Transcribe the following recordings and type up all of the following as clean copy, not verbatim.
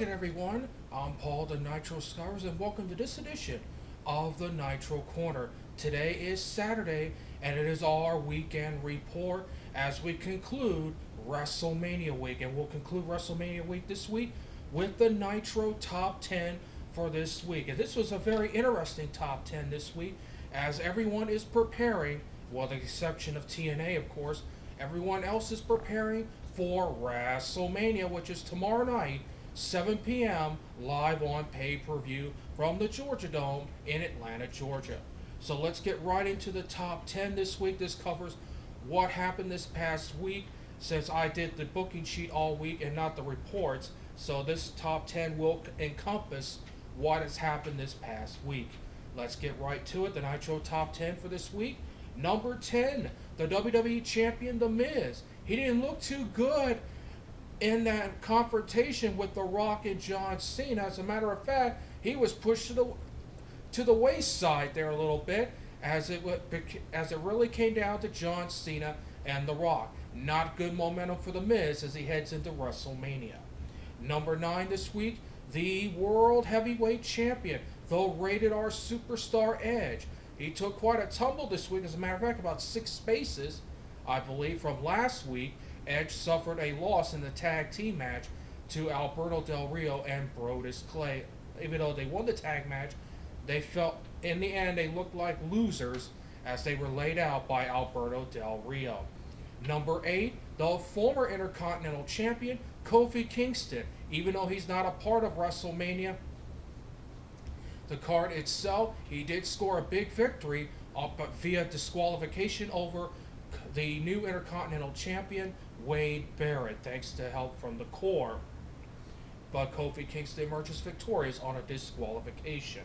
again, everyone. I'm Paul, the Nitro Scholars, and welcome to this edition of the Nitro Corner. Today is Saturday, and it is our weekend report as we conclude WrestleMania week. And we'll conclude WrestleMania week this week with the Nitro Top 10 for this week. And this was a very interesting Top 10 this week as everyone is preparing, well, the exception of TNA, of course, everyone else is preparing for WrestleMania, which is tomorrow night, 7 p.m., live on pay-per-view from the Georgia Dome in Atlanta, Georgia. So let's get right into the top 10 this week. This covers what happened this past week since I did the booking sheet all week and not the reports. So this top 10 will encompass what has happened this past week. Let's get right to it. The Nitro top 10 for this week. Number 10, the WWE Champion, The Miz. He didn't look too good in that confrontation with The Rock and John Cena. As a matter of fact, he was pushed to the wayside there a little bit as it really came down to John Cena and The Rock. Not good momentum for The Miz as he heads into WrestleMania. Number 9 this week, the World Heavyweight Champion, the Rated R Superstar Edge. He took quite a tumble this week. As a matter of fact, about 6 spaces, I believe, from last week. Edge suffered a loss in the tag team match to Alberto Del Rio and Brodus Clay. Even though they won the tag match, they felt, in the end, they looked like losers as they were laid out by Alberto Del Rio. Number 8, the former Intercontinental Champion, Kofi Kingston. Even though he's not a part of WrestleMania, the card itself, he did score a big victory via disqualification over the new Intercontinental Champion, Wade Barrett, thanks to help from the Core. But Kofi Kingston emerges victorious on a disqualification.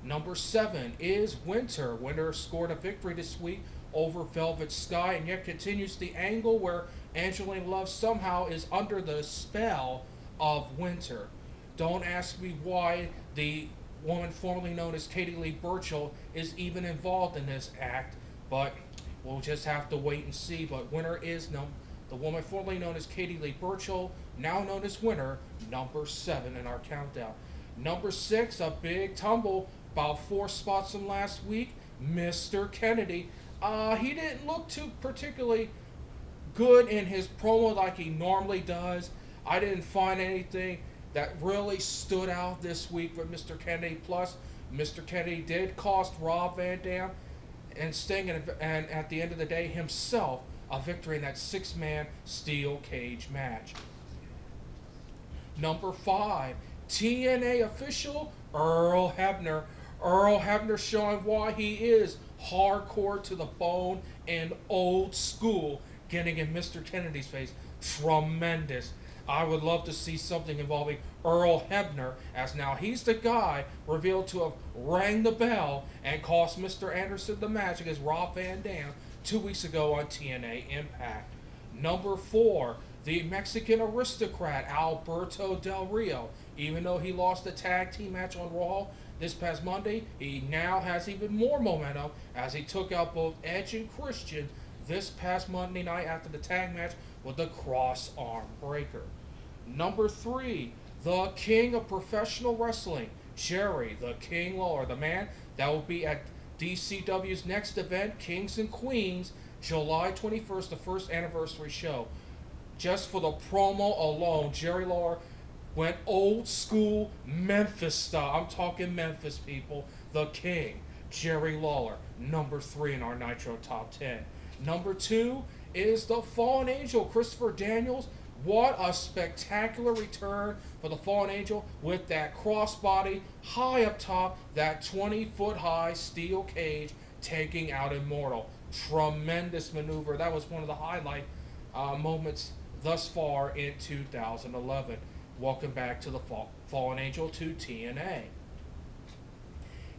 Number 7 is Winter. Winter scored a victory this week over Velvet Sky and yet continues the angle where Angelina Love somehow is under the spell of Winter. Don't ask me why the woman formerly known as Katie Lee Burchill is even involved in this act, but we'll just have to wait and see. But Winter is the woman formerly known as Katie Lee Burchill, now known as Winter, number 7 in our countdown. Number 6, a big tumble, about 4 spots from last week, Mr. Kennedy. He didn't look too particularly good in his promo like he normally does. I didn't find anything that really stood out this week with Mr. Kennedy. Plus, Mr. Kennedy did cost Rob Van Dam and Sting, and at the end of the day, himself, a victory in that 6-man steel cage match. Number 5, TNA official Earl Hebner. Earl Hebner showing why he is hardcore to the bone and old school, getting in Mr. Kennedy's face. Tremendous. I would love to see something involving Earl Hebner, as now he's the guy revealed to have rang the bell and cost Mr. Anderson the match against Rob Van Dam 2 weeks ago on TNA Impact. Number 4, the Mexican aristocrat Alberto Del Rio. Even though he lost the tag team match on Raw this past Monday, he now has even more momentum as he took out both Edge and Christian this past Monday night after the tag match with the cross arm breaker. Number 3, the king of professional wrestling, Jerry the King Lawler, the man that will be at DCW's next event, Kings and Queens, July 21st, the first anniversary show. Just for the promo alone, Jerry Lawler went old school Memphis style. I'm talking Memphis, people. The King, Jerry Lawler, number 3 in our Nitro Top 10. Number 2 is the Fallen Angel, Christopher Daniels. What a spectacular return for the Fallen Angel with that crossbody high up top, that 20-foot high steel cage taking out Immortal. Tremendous maneuver. That was one of the highlight moments thus far in 2011. Welcome back to the Fallen Angel to TNA.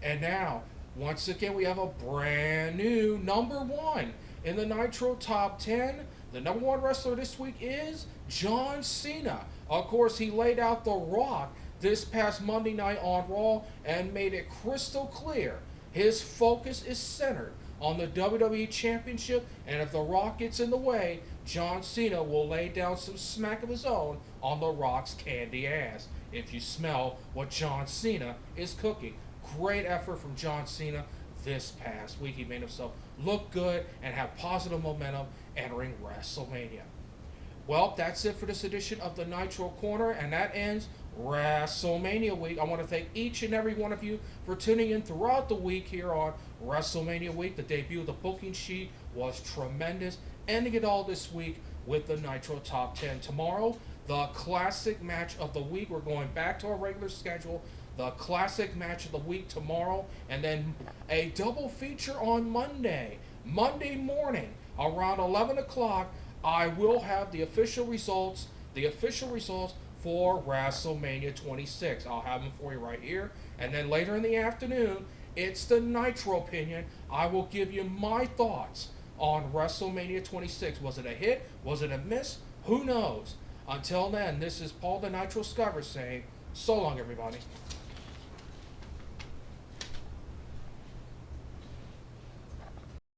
And now, once again, we have a brand new number 1 in the Nitro Top 10. The number 1 wrestler this week is John Cena. Of course, he laid out The Rock this past Monday night on Raw and made it crystal clear his focus is centered on the WWE Championship, and if The Rock gets in the way, John Cena will lay down some smack of his own on The Rock's candy ass. If you smell what John Cena is cooking. Great effort from John Cena this past week. He made himself look good and have positive momentum entering WrestleMania. Well, that's it for this edition of the Nitro Corner, and that ends WrestleMania week. I want to thank each and every one of you for tuning in throughout the week here on WrestleMania week. The debut of the booking sheet was tremendous, ending it all this week with the Nitro Top 10. Tomorrow, the classic match of the week. We're going back to our regular schedule. The classic match of the week tomorrow, and then a double feature on Monday morning around 11 o'clock. I will have the official results for WrestleMania 26. I'll have them for you right here. And then later in the afternoon, it's the Nitro opinion. I will give you my thoughts on WrestleMania 26. Was it a hit? Was it a miss? Who knows? Until then, this is Paul the Nitro Scover saying, so long, everybody.